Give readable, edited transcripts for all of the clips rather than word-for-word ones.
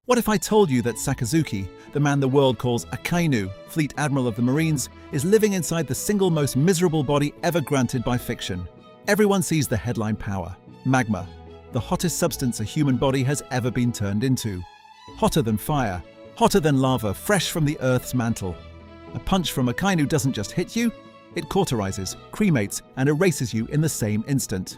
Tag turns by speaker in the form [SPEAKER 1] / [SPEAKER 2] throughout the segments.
[SPEAKER 1] What if I told you that Sakazuki, the man the world calls Akainu, Fleet Admiral of the Marines, is living inside the single most miserable body ever granted by fiction? Everyone sees the headline power: magma, the hottest substance a human body has ever been turned into. Hotter than fire, hotter than lava fresh from the Earth's mantle. A punch from Akainu doesn't just hit you, it cauterizes, cremates, and erases you in the same instant.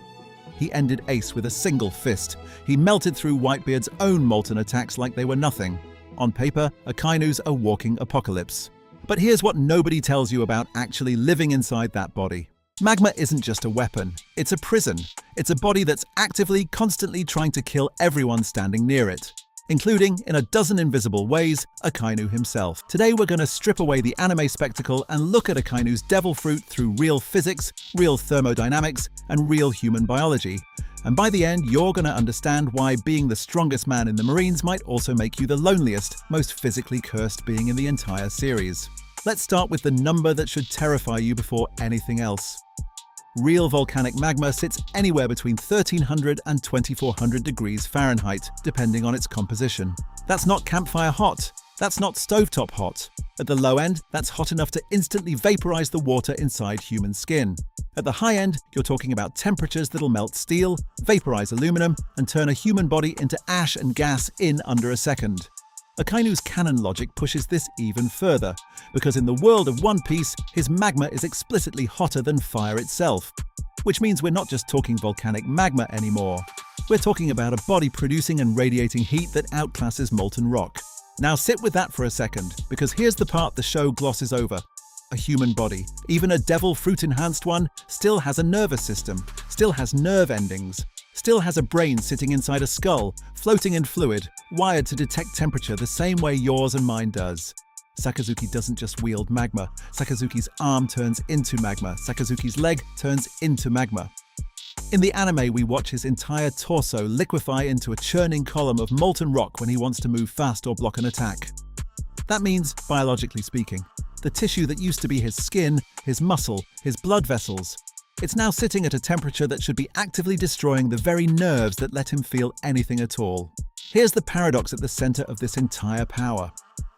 [SPEAKER 1] He ended Ace with a single fist. He melted through Whitebeard's own molten attacks like they were nothing. On paper, Akainu's a walking apocalypse. But here's what nobody tells you about actually living inside that body. Magma isn't just a weapon, it's a prison. It's a body that's actively, constantly trying to kill everyone standing near it, including, in a dozen invisible ways, Akainu himself. Today we're going to strip away the anime spectacle and look at Akainu's devil fruit through real physics, real thermodynamics, and real human biology. And by the end, you're going to understand why being the strongest man in the Marines might also make you the loneliest, most physically cursed being in the entire series. Let's start with the number that should terrify you before anything else. Real volcanic magma sits anywhere between 1300 and 2400 degrees Fahrenheit, depending on its composition. That's not campfire hot. That's not stovetop hot. At the low end, that's hot enough to instantly vaporize the water inside human skin. At the high end, you're talking about temperatures that'll melt steel, vaporize aluminum, and turn a human body into ash and gas in under a second. Akainu's canon logic pushes this even further, because in the world of One Piece, his magma is explicitly hotter than fire itself. Which means we're not just talking volcanic magma anymore. We're talking about a body producing and radiating heat that outclasses molten rock. Now sit with that for a second, because here's the part the show glosses over. A human body, even a devil fruit-enhanced one, still has a nervous system, still has nerve endings, still has a brain sitting inside a skull, floating in fluid, wired to detect temperature the same way yours and mine does. Sakazuki doesn't just wield magma. Sakazuki's arm turns into magma. Sakazuki's leg turns into magma. In the anime, we watch his entire torso liquefy into a churning column of molten rock when he wants to move fast or block an attack. That means, biologically speaking, the tissue that used to be his skin, his muscle, his blood vessels, it's now sitting at a temperature that should be actively destroying the very nerves that let him feel anything at all. Here's the paradox at the center of this entire power.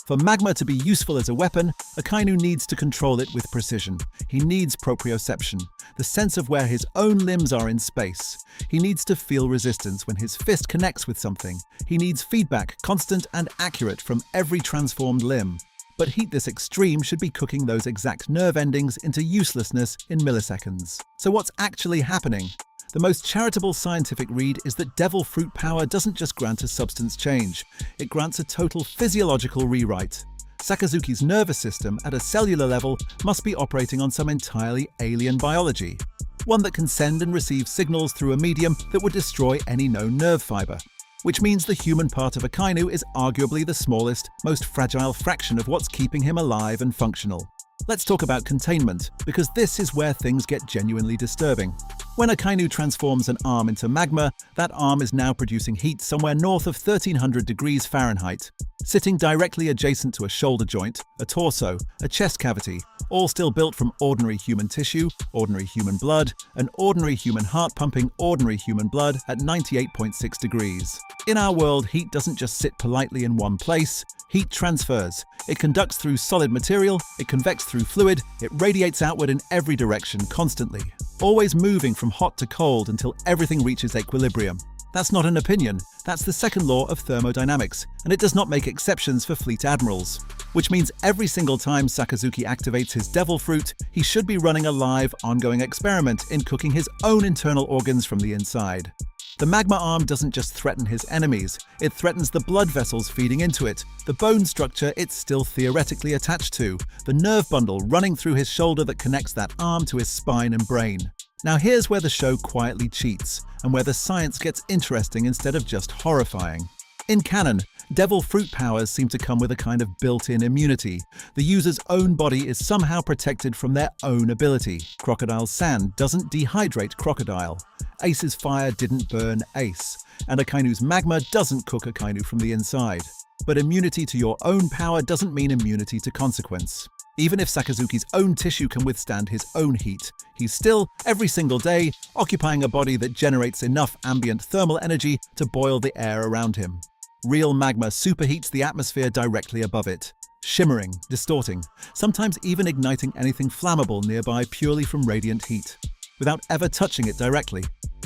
[SPEAKER 1] For magma to be useful as a weapon, Akainu needs to control it with precision. He needs proprioception, the sense of where his own limbs are in space. He needs to feel resistance when his fist connects with something. He needs feedback, constant and accurate, from every transformed limb. But heat this extreme should be cooking those exact nerve endings into uselessness in milliseconds. So what's actually happening? The most charitable scientific read is that devil fruit power doesn't just grant a substance change, it grants a total physiological rewrite. Sakazuki's nervous system at a cellular level must be operating on some entirely alien biology, one that can send and receive signals through a medium that would destroy any known nerve fiber. Which means the human part of Akainu is arguably the smallest, most fragile fraction of what's keeping him alive and functional. Let's talk about containment, because this is where things get genuinely disturbing. When Akainu transforms an arm into magma, that arm is now producing heat somewhere north of 1300 degrees Fahrenheit, sitting directly adjacent to a shoulder joint, a torso, a chest cavity, all still built from ordinary human tissue, ordinary human blood, and ordinary human heart pumping ordinary human blood at 98.6 degrees. In our world, heat doesn't just sit politely in one place. Heat transfers. It conducts through solid material, it convects through fluid, it radiates outward in every direction constantly, always moving from hot to cold until everything reaches equilibrium. That's not an opinion, that's the second law of thermodynamics, and it does not make exceptions for Fleet Admirals. Which means every single time Sakazuki activates his devil fruit, he should be running a live, ongoing experiment in cooking his own internal organs from the inside. The magma arm doesn't just threaten his enemies, it threatens the blood vessels feeding into it, the bone structure it's still theoretically attached to, the nerve bundle running through his shoulder that connects that arm to his spine and brain. Now here's where the show quietly cheats, and where the science gets interesting instead of just horrifying. In canon, devil fruit powers seem to come with a kind of built-in immunity. The user's own body is somehow protected from their own ability. Crocodile's sand doesn't dehydrate Crocodile. Ace's fire didn't burn Ace. And Akainu's magma doesn't cook Akainu from the inside. But immunity to your own power doesn't mean immunity to consequence. Even if Sakazuki's own tissue can withstand his own heat, he's still, every single day, occupying a body that generates enough ambient thermal energy to boil the air around him. Real magma superheats the atmosphere directly above it, shimmering, distorting, sometimes even igniting anything flammable nearby purely from radiant heat, without ever touching it directly.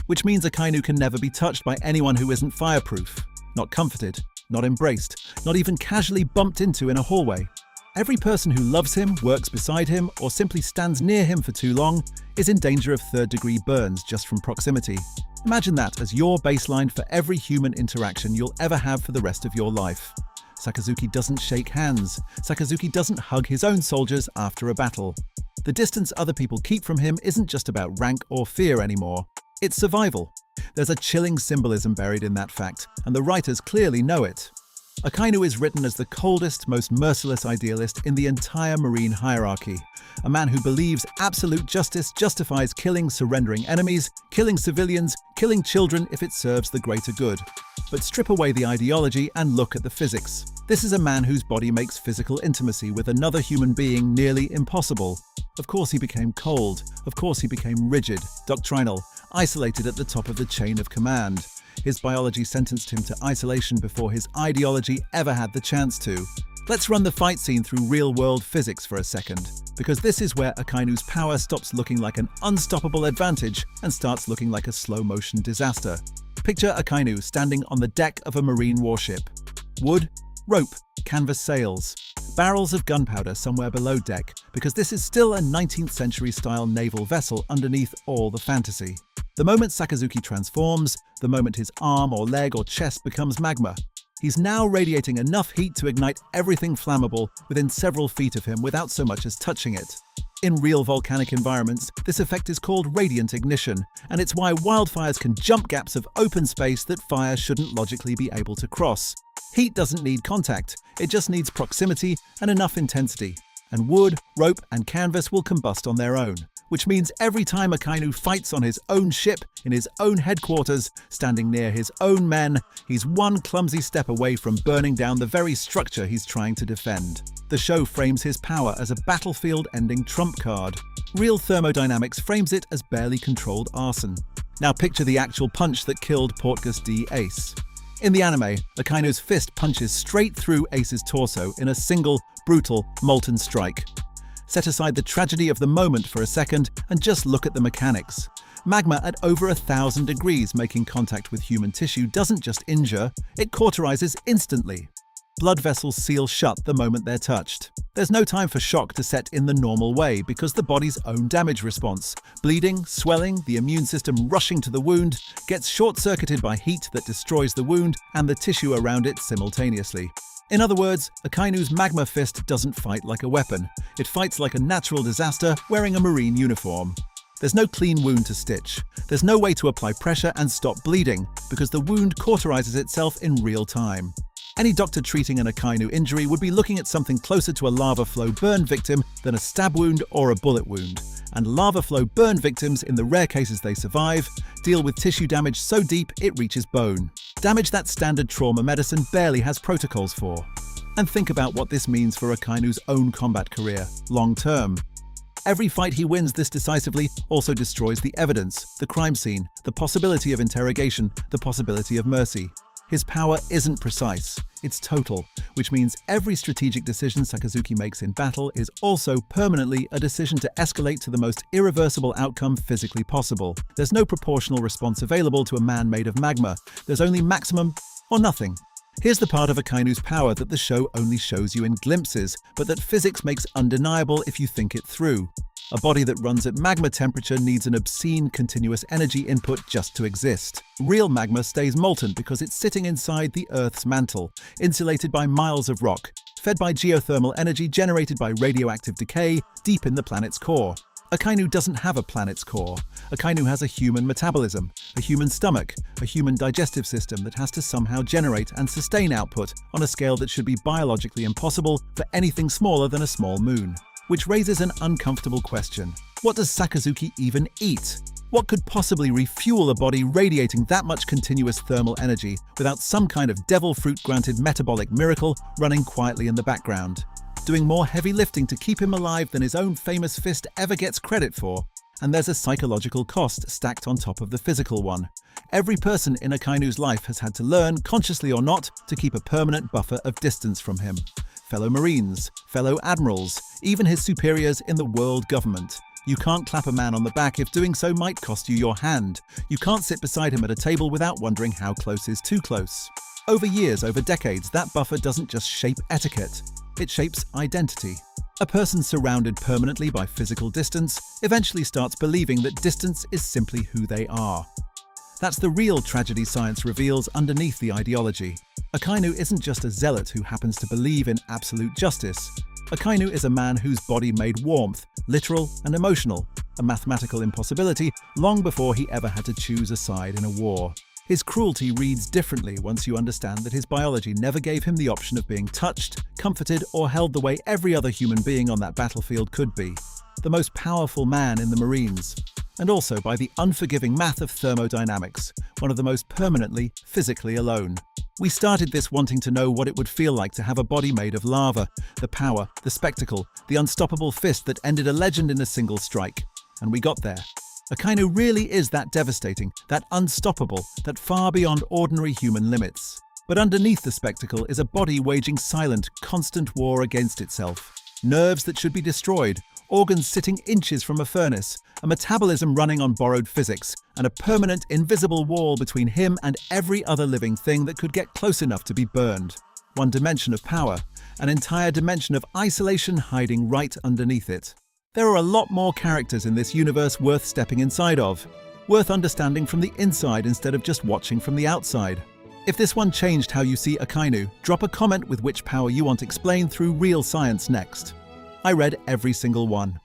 [SPEAKER 1] Which means Akainu can never be touched by anyone who isn't fireproof, not comforted, not embraced, not even casually bumped into in a hallway. Every person who loves him, works beside him, or simply stands near him for too long is in danger of third-degree burns just from proximity. Imagine that as your baseline for every human interaction you'll ever have for the rest of your life. Sakazuki doesn't shake hands. Sakazuki doesn't hug his own soldiers after a battle. The distance other people keep from him isn't just about rank or fear anymore. It's survival. There's a chilling symbolism buried in that fact, and the writers clearly know it. Akainu is written as the coldest, most merciless idealist in the entire marine hierarchy. A man who believes absolute justice justifies killing surrendering enemies, killing civilians, killing children if it serves the greater good. But strip away the ideology and look at the physics. This is a man whose body makes physical intimacy with another human being nearly impossible. Of course he became cold. Of course he became rigid, doctrinal, isolated at the top of the chain of command. His biology sentenced him to isolation before his ideology ever had the chance to. Let's run the fight scene through real-world physics for a second, because this is where Akainu's power stops looking like an unstoppable advantage and starts looking like a slow-motion disaster. Picture Akainu standing on the deck of a marine warship. Wood, rope, canvas sails, barrels of gunpowder somewhere below deck, because this is still a 19th century style naval vessel underneath all the fantasy. The moment Sakazuki transforms, the moment his arm or leg or chest becomes magma, he's now radiating enough heat to ignite everything flammable within several feet of him without so much as touching it. In real volcanic environments, this effect is called radiant ignition, and it's why wildfires can jump gaps of open space that fire shouldn't logically be able to cross. Heat doesn't need contact, it just needs proximity and enough intensity. And wood, rope, and canvas will combust on their own. Which means every time Akainu fights on his own ship, in his own headquarters, standing near his own men, he's one clumsy step away from burning down the very structure he's trying to defend. The show frames his power as a battlefield-ending trump card. Real thermodynamics frames it as barely controlled arson. Now picture the actual punch that killed Portgas D. Ace. In the anime, Akainu's fist punches straight through Ace's torso in a single, brutal, molten strike. Set aside the tragedy of the moment for a second and just look at the mechanics. Magma at over 1,000 degrees making contact with human tissue doesn't just injure, it cauterizes instantly. Blood vessels seal shut the moment they're touched. There's no time for shock to set in the normal way because the body's own damage response, bleeding, swelling, the immune system rushing to the wound, gets short-circuited by heat that destroys the wound and the tissue around it simultaneously. In other words, Akainu's magma fist doesn't fight like a weapon. It fights like a natural disaster wearing a marine uniform. There's no clean wound to stitch. There's no way to apply pressure and stop bleeding because the wound cauterizes itself in real time. Any doctor treating an Akainu injury would be looking at something closer to a lava flow burn victim than a stab wound or a bullet wound. And lava flow burn victims, in the rare cases they survive, deal with tissue damage so deep it reaches bone. Damage that standard trauma medicine barely has protocols for. And think about what this means for Akainu's own combat career, long term. Every fight he wins this decisively also destroys the evidence, the crime scene, the possibility of interrogation, the possibility of mercy. His power isn't precise, it's total, which means every strategic decision Sakazuki makes in battle is also permanently a decision to escalate to the most irreversible outcome physically possible. There's no proportional response available to a man made of magma. There's only maximum or nothing. Here's the part of Akainu's power that the show only shows you in glimpses, but that physics makes undeniable if you think it through. A body that runs at magma temperature needs an obscene continuous energy input just to exist. Real magma stays molten because it's sitting inside the Earth's mantle, insulated by miles of rock, fed by geothermal energy generated by radioactive decay deep in the planet's core. Akainu doesn't have a planet's core. Akainu has a human metabolism, a human stomach, a human digestive system that has to somehow generate and sustain output on a scale that should be biologically impossible for anything smaller than a small moon. Which raises an uncomfortable question. What does Sakazuki even eat? What could possibly refuel a body radiating that much continuous thermal energy without some kind of devil fruit-granted metabolic miracle running quietly in the background? Doing more heavy lifting to keep him alive than his own famous fist ever gets credit for? And there's a psychological cost stacked on top of the physical one. Every person in Akainu's life has had to learn, consciously or not, to keep a permanent buffer of distance from him. Fellow Marines, fellow admirals, even his superiors in the world government. You can't clap a man on the back if doing so might cost you your hand. You can't sit beside him at a table without wondering how close is too close. Over years, over decades, that buffer doesn't just shape etiquette, it shapes identity. A person surrounded permanently by physical distance eventually starts believing that distance is simply who they are. That's the real tragedy science reveals underneath the ideology. Akainu isn't just a zealot who happens to believe in absolute justice. Akainu is a man whose body made warmth, literal and emotional, a mathematical impossibility long before he ever had to choose a side in a war. His cruelty reads differently once you understand that his biology never gave him the option of being touched, comforted, or held the way every other human being on that battlefield could be. The most powerful man in the Marines. And also by the unforgiving math of thermodynamics, one of the most permanently, physically alone. We started this wanting to know what it would feel like to have a body made of lava, the power, the spectacle, the unstoppable fist that ended a legend in a single strike. And we got there. Akainu really is that devastating, that unstoppable, that far beyond ordinary human limits. But underneath the spectacle is a body waging silent, constant war against itself. Nerves that should be destroyed, organs sitting inches from a furnace, a metabolism running on borrowed physics, and a permanent, invisible wall between him and every other living thing that could get close enough to be burned. One dimension of power, an entire dimension of isolation hiding right underneath it. There are a lot more characters in this universe worth stepping inside of, worth understanding from the inside instead of just watching from the outside. If this one changed how you see Akainu, drop a comment with which power you want explained through real science next. I read every single one.